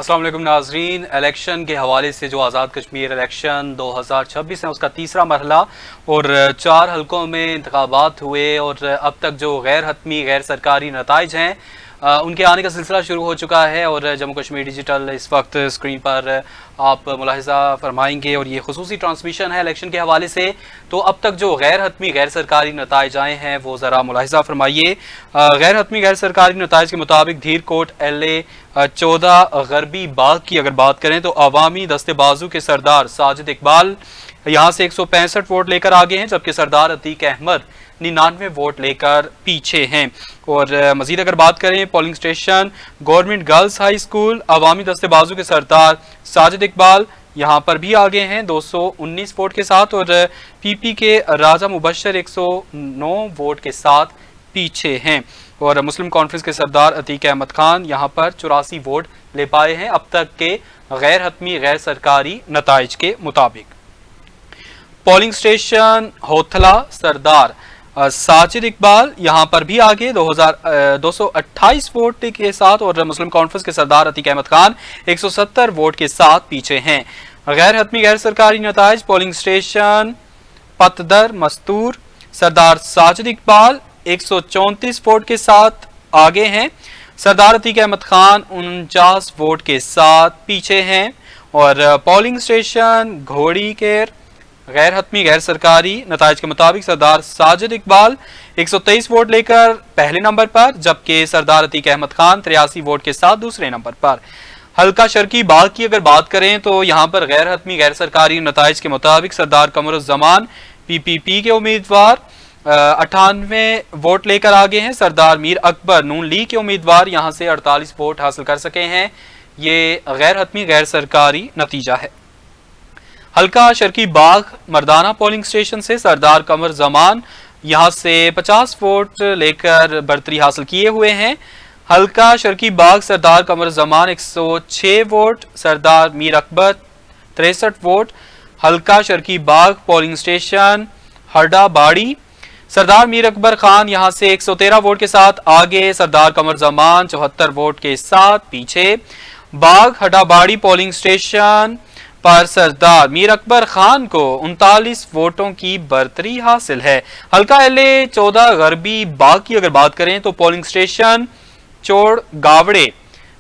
अस्सलाम वालेकुम नाजरीन। इलेक्शन के हवाले से जो आज़ाद कश्मीर इलेक्शन 2026 है उसका तीसरा मरहला और 4 हलकों में इंतखाबात हुए और अब तक जो गैर हतमी गैर सरकारी नताइज हैं उनके आने का सिलसिला शुरू हो चुका है और जम्मू कश्मीर डिजिटल इस वक्त स्क्रीन पर आप मुलाहिज़ा फरमाएंगे और ये खुसूसी ट्रांसमिशन है इलेक्शन के हवाले से। तो अब तक जो गैर हतमी गैर सरकारी नताइज आए हैं वो ज़रा मुलाहिज़ा फरमाइए। गैर हतमी गैर सरकारी नताइज के मुताबिक धीरकोट LA 14 गरबी बाग की अगर बात करें तो अवामी दस्ते बाजू के सरदार साजिद इकबाल यहाँ से 165 वोट लेकर आगे हैं, जबकि सरदार अतीक अहमद 99 वोट लेकर पीछे हैं। और मजीद अगर बात करें polling station government girls high school अवामी दस्ते बाजू के सरदार साजिद इकबाल यहाँ पर भी आगे हैं 219 वोट के साथ और PP के राजा मुबशर 109 वोट के साथ पीछे हैं और मुस्लिम कॉन्फ्रेंस के सरदार अतीक अहमद खान यहाँ पर 84 वोट ले पाए हैं अब तक के गैर हतमी गैर सरकारी नताइज के मुताबिक। पोलिंग स्टेशन होथला सरदार साजिद इकबाल यहाँ पर भी आगे 228 वोट के साथ और मुस्लिम कॉन्फ्रेंस के सरदार अतीक अहमद खान 170 वोट के साथ पीछे हैं। गैर हतमी गैर सरकारी नताइज पोलिंग स्टेशन पतदर मस्तूर सरदार साजिद इकबाल 134 वोट के साथ आगे हैं, सरदार अतीक अहमद खान 49 वोट के साथ पीछे हैं। और पोलिंग स्टेशन घोड़ी केर गैर हतमी गैर सरकारी नताइज के मुताबिक सरदार साजिद इकबाल 123 वोट लेकर पहले नंबर पर, जबकि सरदार अतीक अहमद खान 83 वोट के साथ दूसरे नंबर पर। हल्का शर्की बाग की अगर बात करें तो यहाँ पर गैर हतमी गैर सरकारी नताइज के मुताबिक सरदार कमरुज़्ज़मान PPP के उम्मीदवार 98 वोट लेकर आगे हैं, सरदार मीर अकबर नून लीग के उम्मीदवार यहाँ से 48 वोट हासिल कर सके हैं। ये गैर हतमी गैर सरकारी नतीजा है। हल्का शर्की बाग मर्दाना पोलिंग स्टेशन से सरदार कमर जमान यहाँ से 50 वोट लेकर बर्तरी हासिल किए हुए हैं। हल्का शर्की बाग सरदार कमर जमान 106 वोट, सरदार मीर अकबर 63 वोट। हल्का शर्की बाग पोलिंग स्टेशन हरडा बाड़ी सरदार मीर अकबर खान यहाँ से 113 वोट के साथ आगे, सरदार कमर जमान 74 वोट के साथ पीछे। बाग हडाबाड़ी पोलिंग स्टेशन पर सरदार मीर अकबर खान को 39 वोटों की बर्तरी हासिल है। हल्का LA 14 गरबी बाग की अगर बात करें तो पोलिंग स्टेशन चोड़ गावड़े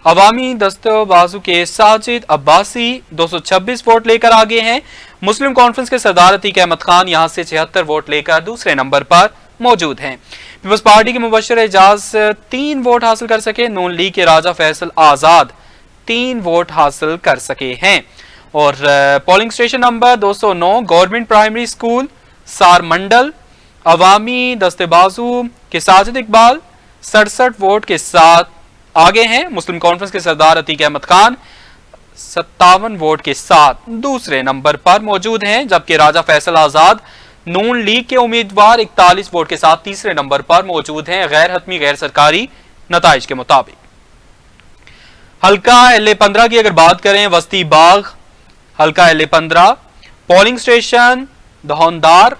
अवामी दस्तो बाजू के साजिद अब्बासी 226 वोट लेकर आगे हैं। मुस्लिम कॉन्फ्रेंस के सरदार अतीक अहमद खान यहाँ से 76 वोट लेकर दूसरे नंबर पर मौजूद हैं। पीपल्स पार्टी के मुबशर एजाज 3 वोट हासिल कर सके, नून लीग के राजा फैसल आजाद 3 वोट हासिल कर सके हैं। और polling station number 209 government primary school सार मंडल अवामी दस्तेबाजू के साजिद इकबाल 67 वोट के साथ आगे हैं। मुस्लिम कॉन्फ्रेंस के सरदार अतीक अहमद खान 57 वोट के साथ दूसरे नंबर पर मौजूद हैं, जबकि राजा फैसल आजाद नून लीग के उम्मीदवार 41 वोट के साथ तीसरे नंबर पर मौजूद हैं गैर हतमी गैर सरकारी नताइज के मुताबिक। हल्का LA 15 की अगर बात करें वस्ती बाग हल्का LA 15 polling station दहोनदार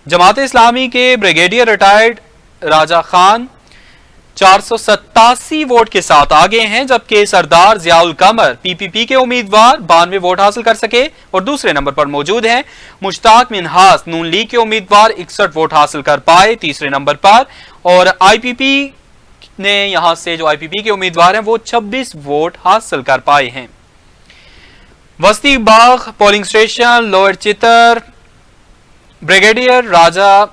Jamaat Islami के brigadier retired Raja Khan 487 vote के साथ आगे हैं, जबकि सरदार जियाउल कमर PPP के उम्मीदवार 92 वोट हासिल कर सके और दूसरे नंबर पर मौजूद हैं। मुश्ताक मिन्हास नून लीग के उम्मीदवार 61 वोट हासिल कर पाए तीसरे नंबर पर और IPP ने यहां से जो IPP के उम्मीदवार हैं वो 26 वोट हासिल कर पाए हैं। वस्ती बाग polling station lower चितर brigadier Raja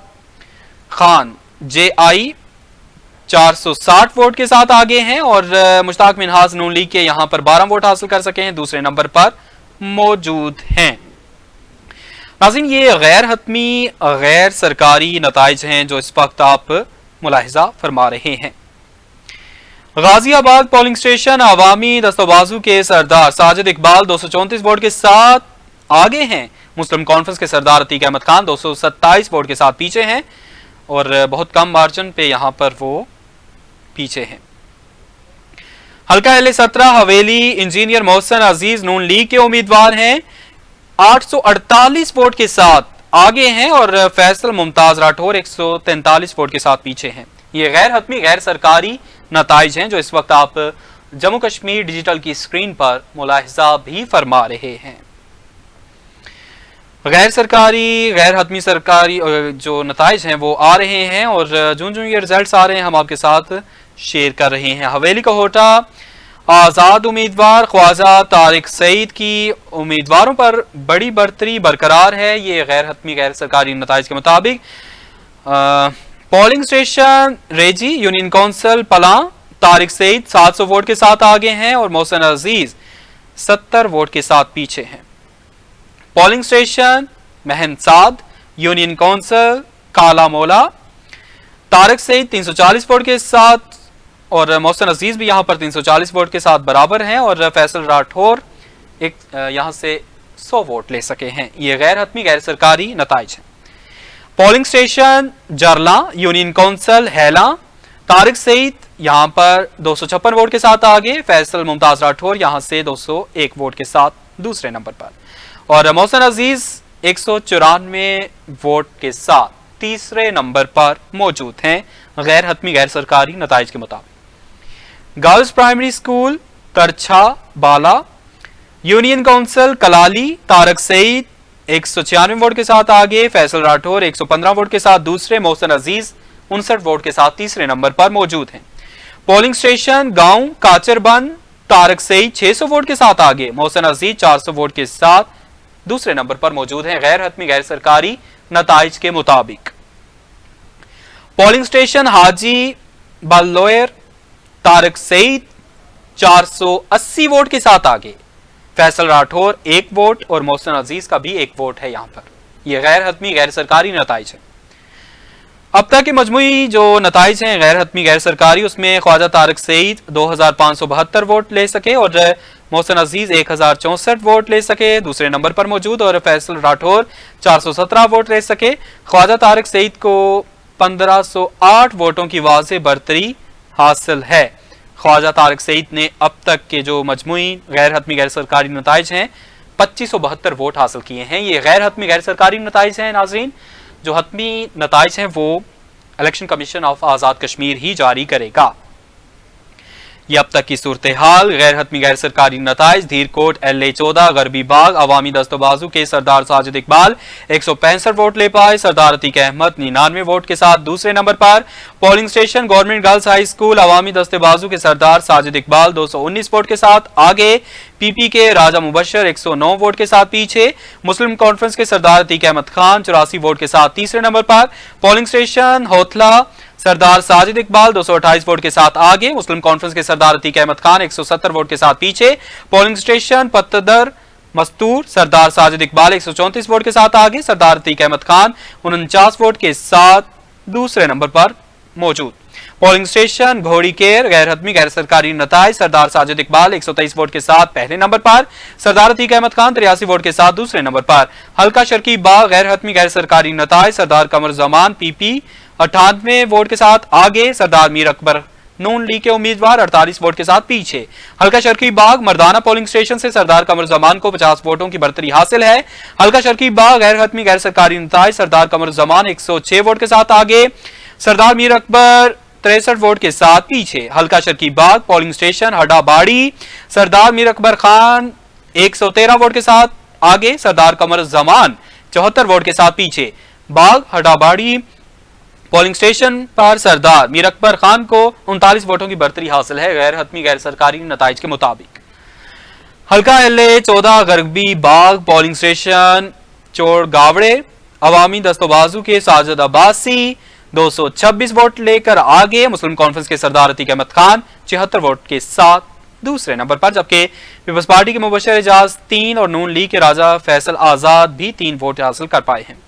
Khan JI 460 vote के साथ आगे हैं और मुश्ताक मिन्हास नून लीग के यहां पर 12 वोट हासिल कर सके हैं, दूसरे नंबर पर मौजूद हैं। नाज़रीन, ये गैर हतमी गैर सरकारी नताइज हैं जो इस वक्त आप मुलाहिजा फरमा रहे हैं। गाजियाबाद पोलिंग स्टेशन अवामी दस्तोबाजू के सरदार साजिद इकबाल 234 वोट के साथ आगे हैं। मुस्लिम कॉन्फ्रेंस के सरदार अतीक अहमद खान 227 वोट के साथ पीछे हैं और बहुत कम मार्जिन पे यहां पर वो पीछे हैं। हल्का LA 17 हवेली इंजीनियर मोहसन अजीज नून लीग के उम्मीदवार हैं 848 वोट के साथ आगे हैं और फैसल मुमताज राठौर 143 वोट के साथ पीछे हैं। ये गैर हतमी गैर सरकारी नताइज हैं जो इस वक्त आप जम्मू कश्मीर डिजिटल की स्क्रीन पर मुलाहिजा भी फरमा रहे हैं। गैर सरकारी, गैर हतमी सरकारी जो नताइज हैं वो आ रहे हैं और जो जो ये रिजल्ट्स आ रहे हैं हम आपके साथ शेयर कर रहे हैं। हवेली कोटा आज़ाद उम्मीदवार ख्वाजा तारिक सईद की उम्मीदवारों पर बड़ी बढ़तरी बरकरार है। ये गैर हतमी गैर सरकारी नताइज के मुताबिक पोलिंग स्टेशन रेजी यूनियन काउंसिल पलां तारिक सईद 700 वोट के साथ आगे हैं और मोहसिन अजीज 70 वोट के साथ पीछे हैं। पोलिंग स्टेशन महनसाद यूनियन काउंसिल काला मोला तारिक सईद 340 वोट के साथ और मोहसिन अजीज भी यहां पर 340 वोट के साथ बराबर हैं और फैसल राठौर एक यहां से 100 वोट ले सके हैं। ये गैर हतमी गैर सरकारी नताइज हैं। पोलिंग स्टेशन जरला यूनियन काउंसिल हैला तारिक सईद यहां पर 256 वोट के साथ आगे, फैसल मुमताज राठौर यहां से 201 वोट के साथ दूसरे नंबर पर और मोहसिन अजीज 194 वोट के साथ तीसरे नंबर पर मौजूद हैं। गैर हतमी गैर सरकारी नताइज के मुताबिक गर्ल्स प्राइमरी स्कूल तरछा बाला यूनियन काउंसिल कलाली तारिक सईद 196 वोट के साथ आगे, फैसल राठौर 115 वोट के साथ दूसरे, मोहसिन अजीज 59 वोट के साथ तीसरे नंबर पर मौजूद हैं। पोलिंग स्टेशन गांव काचरबंद तारिक सईद 600 वोट के साथ आगे, मोहसिन अजीज 400 वोट के साथ दूसरे नंबर पर मौजूद हैं। गैर हतमी गैर सरकारी नताइज के मुताबिक पोलिंग स्टेशन हाजी बल्लोयर तारिक सईद 480 वोट के साथ आगे, फैसल राठौर 1 वोट और मोहसिन अजीज का भी 1 वोट है। यहां पर यह गैर हतमी गैर सरकारी नताइज है। अब तक के मजमुई जो नताइज हैं गैर हतमी गैर सरकारी, उसमें ख्वाजा तारिक सईद 2572 वोट ले सके और मोहसिन अजीज 1064 वोट ले सके दूसरे नंबर पर मौजूद और फैसल राठौर 417 वोट ले सके। ख्वाजा तारिक सईद को 1508 वोटों की वाज़े बढ़तरी हासिल है। ख्वाजा तारिक सईद ने अब तक के जो मजमुई गैर हतमी गैर सरकारी नताइज हैं 2572 वोट हासिल किए हैं। ये गैर हतमी गैर सरकारी नताइज हैं। नाजरीन, जो हतमी नताइज हैं वो election commission of Azad Kashmir ही जारी करेगा। ये अब तक की सूरत हाल। गैर हतमी गैर सरकारी नताइज धीरकोट LA 14 गरबी बाग अवामी दस्तबाजू के सरदार साजिद इकबाल 165 वोट ले पाए, सरदार अतीक अहमद 99 वोट के साथ दूसरे नंबर पर। Polling station government girls high school अवामी दस्तबाजू के सरदार साजिद इकबाल 219 वोट के साथ आगे, PP के राजा मुबशर 109 वोट के साथ पीछे, मुस्लिम कॉन्फ्रेंस के सरदार अतीक अहमद खान 84 वोट के साथ तीसरे नंबर पर। पोलिंग स्टेशन होथला सरदार साजिद इकबाल 228 वोट के साथ आगे, मुस्लिम कॉन्फ्रेंस के सरदार अतीक अहमद खान 170 वोट के साथ पीछे। पोलिंग स्टेशन पत्तदर मस्तूर सरदार साजिद इकबाल 134 वोट के साथ आगे, सरदार अतीक अहमद खान 49 वोट के साथ दूसरे नंबर पर मौजूद। पोलिंग स्टेशन घोड़ी केर गैर हतमी गैर सरकारी नताइज सरदार साजिद इकबाल 123 वोट के साथ पहले नंबर पर, सरदार अतीक अहमद खान 83 वोट के साथ दूसरे नंबर पर। हल्का शर्की बाग गैर हतमी गैर सरकारी नताइज सरदार कमर जमान PP 98 वोट के साथ आगे, सरदार मीर अकबर नून लीग के उम्मीदवार 48 वोट के साथ पीछे। हल्का शर्की बाग मर्दाना पोलिंग स्टेशन से सरदार कमर जमान को 50 वोटों की बढ़तरी हासिल है। हल्का शर्की बाग गैर हतमी गैर सरकारी नताइज सरदार कमर जमान 106 वोट के साथ आगे, सरदार मीर अकबर 63 वोट के साथ पीछे। हल्का शर्की बाग पोलिंग स्टेशन हडाबाड़ी सरदार मीर अकबर खान 113 वोट के साथ आगे, सरदार कमर जमान 74 वोट के साथ पीछे। बाग हडाबाड़ी पोलिंग स्टेशन पर सरदार मीर अकबर खान को 39 वोटों की बढ़तरी हासिल है गैर हतमी गैर सरकारी नताइज के मुताबिक। हल्का LA 14 गरबी बाग पोलिंग स्टेशन चोड़ गावड़े अवामी दस्तबाजू के साजिद अब्बासी 226 वोट लेकर आगे, मुस्लिम कॉन्फ्रेंस के सरदार अतीक अहमद खान 76 वोट के साथ दूसरे नंबर पर, जबकि पीपल्स पार्टी के मुबशर एजाज 3 और नून लीग के राजा फैसल आजाद भी 3 वोट हासिल कर पाए हैं।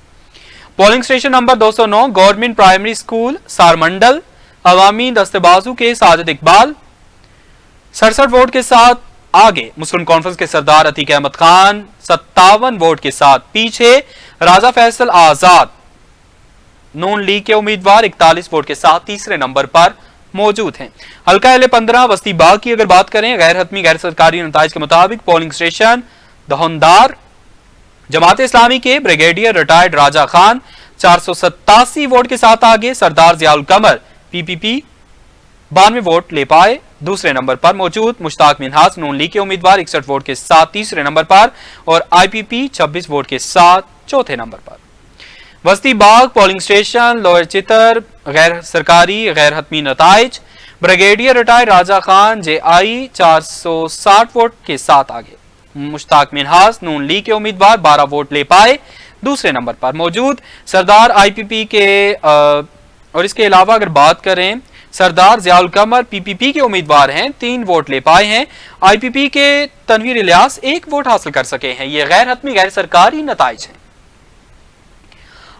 Polling station number 209 government primary school सारमंडल अवामी दस्तबाजू के साजिद इकबाल 67 वोट के साथ आगे, मुस्लिम कॉन्फ्रेंस के सरदार अतीक अहमद खान 57 वोट के साथ पीछे, राजा फैसल आजाद नून लीग के उम्मीदवार 41 वोट के साथ तीसरे नंबर पर मौजूद हैं। हल्का LA 15 बस्ती बाग की अगर बात करें गैर हतमी गैर सरकारी नताइज के मुताबिक पोलिंग स्टेशन दहोंदार जमात इस्लामी के brigadier retired Raja Khan 487 vote के साथ आगे, सरदार जियाउल कमर PPP 92 वोट ले पाए दूसरे नंबर पर मौजूद। मुश्ताक मिन्हाज नून लीग के उम्मीदवार 61 वोट के साथ तीसरे नंबर पर और IPP 26 वोट के साथ चौथे नंबर पर। बस्ती बाग पोलिंग स्टेशन लोअर चितर गैर सरकारी गैर हतमी नताइज। Brigadier retired Raja Khan JI 460 vote के साथ आगे। मुश्ताक मिन्हाज नून लीग के उम्मीदवार 12 वोट ले पाए, दूसरे नंबर पर मौजूद। सरदार IPP के और इसके अलावा अगर बात करें सरदार ज़ियाउल कमर PPP के उम्मीदवार हैं, 3 वोट ले पाए हैं। IPP के तनवीर इलियास 1 वोट हासिल कर सके हैं। ये गैर हतमी गैर सरकारी नताइज हैं।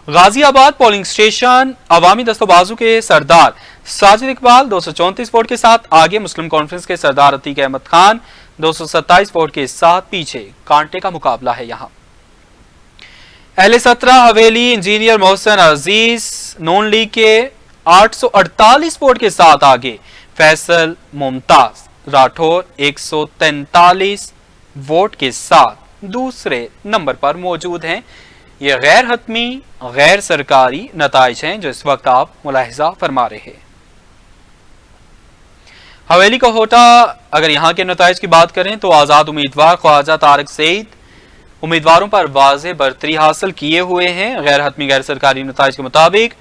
गाजियाबाद पोलिंग स्टेशन अवामी दस्तोबाजू के सरदार साजिद इकबाल 234 वोट के साथ आगे। मुस्लिम कॉन्फ्रेंस के सरदार अतीक अहमद खान 227 वोट के साथ पीछे। कांटे का मुकाबला है यहां। अहले 17 हवेली इंजीनियर मोहसिन अजीज नून लीग के 848 वोट के साथ आगे। फैसल मुमताज राठौर 143 वोट के साथ दूसरे नंबर पर मौजूद हैं। ये गैर हतमी गैर सरकारी नताइज हैं जो इस वक्त आप मुलाहिजा फरमा रहे हैं। हवेली का होटा अगर यहां के नताइज की बात करें तो आजाद उम्मीदवार ख्वाजा तारिक सईद उम्मीदवारों पर वाज़ेह बरतरी हासिल किए हुए हैं। गैर हतमी गैर सरकारी नताइज के मुताबिक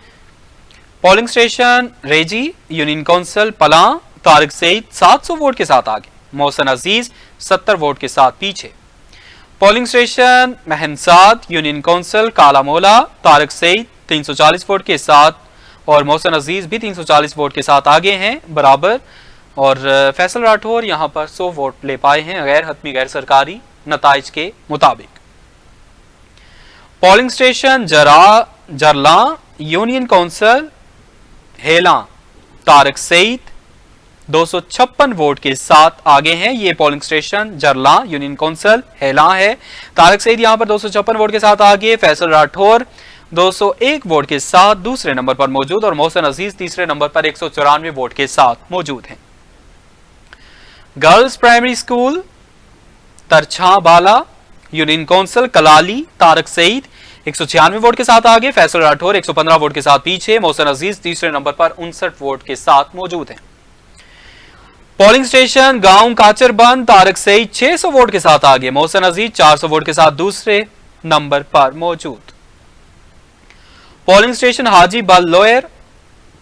पोलिंग स्टेशन रेजी यूनियन काउंसिल पलां तारिक सईद 700 वोट के साथ आगे। मोहसिन अजीज 70 वोट के साथ पीछे। पोलिंग स्टेशन महनसाद यूनियन काउंसिल काला मोला तारिक सईद 340 वोट के साथ और मोहसिन अजीज भी 340 वोट के साथ आगे हैं बराबर। और फैसल राठौर यहां पर 100 वोट ले पाए हैं गैर हतमी गैर सरकारी नताइज के मुताबिक। पोलिंग स्टेशन जरला यूनियन काउंसिल हेला तारिक सईद 256 वोट के साथ आगे हैं। ये पोलिंग स्टेशन जरला यूनियन काउंसिल हेला है। तारिक सईद यहां पर 256 वोट के साथ आगे। फैसल राठौर 201 वोट के साथ दूसरे नंबर पर मौजूद और मोहसिन अजीज तीसरे नंबर पर 194 वोट के साथ मौजूद हैं। गर्ल्स प्राइमरी स्कूल तरछा बाला यूनियन काउंसिल कलाली तारिक सईद 196 वोट के साथ आगे। फैसल राठौर 115 वोट के साथ पीछे। मोहसिन अजीज तीसरे नंबर पर 59 वोट के साथ मौजूद हैं। पोलिंग स्टेशन गांव काचरबंद तारिक सईद 600 वोट के साथ आगे। मोहसिन अजीज 400 वोट के साथ दूसरे नंबर पर मौजूद। पोलिंग स्टेशन हाजी बल लोयर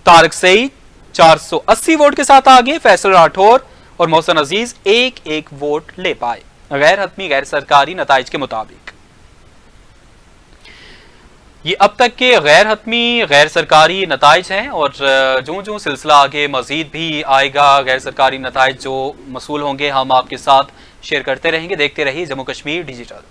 तारिक सईद 480 वोट के साथ आगे। फैसल राठौर और मोहसिन अजीज 1-1 वोट ले पाए गैर हतमी गैर सरकारी नताइज के मुताबिक। ये अब तक के गैर हतमी गैर सरकारी नताइज हैं और जो जो सिलसिला आगे मजीद भी आएगा गैर सरकारी नताइज जो मसूल होंगे हम आपके साथ शेयर करते रहेंगे। देखते रहिए जम्मू कश्मीर डिजिटल।